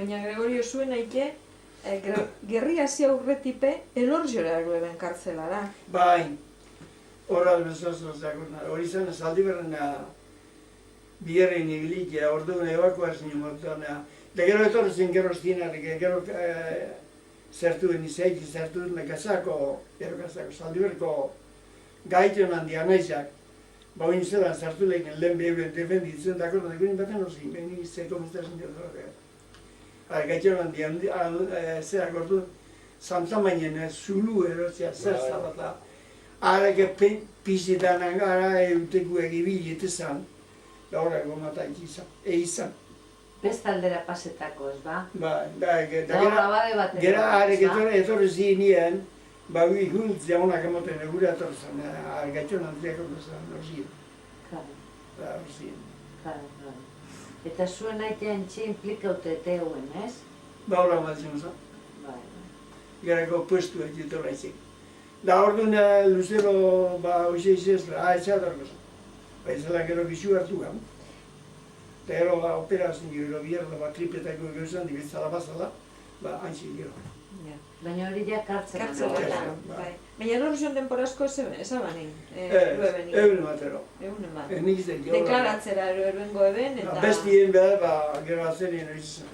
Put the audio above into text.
Baina Gregorio zuen aike, gerri hasi aurretipe, elorziora erueben kartzelara. Bai, horra bezazazak hori zen, zaldi berrena biherrein ibilikia, orduan ebakuazio motuan. Da gero etorri zen gero zinarik, gero zertuen izaiki, zertuen kasako, gero kasako, zaldi berko gaition handia naizak. Ba, hori zelan zertu lehen lehen behar defenditzen dako, da gure baten hori, behin zeko miztazen dira. Gaition handia, zerak ordu, zantamainen zulu erotzea zer zabata. Arake pizitanan gara euteku egibilet izan, da horreko mata izan. Bestaldera pasetako, ez ba? Da horra bade bat gera arek etorri zinien, ba ikuntzia honak emoten egure etorri zen, gaitxon handiak zen, horzien. Da horzien. Eta zuen aitean txe implikaute teuen, ez? Ba horra matzen zen. Gerako puestu egitu raizik. Da orduan luzero, ba hoxe izez, etxadarko zen. Ba izela gero bizu hartu gau. Eta gero operazin gero bierda, ba tripetako egozan, dibitzala bazala, ba haintzik gero. Baina hori ja kartzela. Bai. Baina elorzion denporazko ezabanin, Euren batero. Euren bat. Nik izan. Deklaratzera eruengo eben, eta... Bestien behar, ba gero azerien hori izan.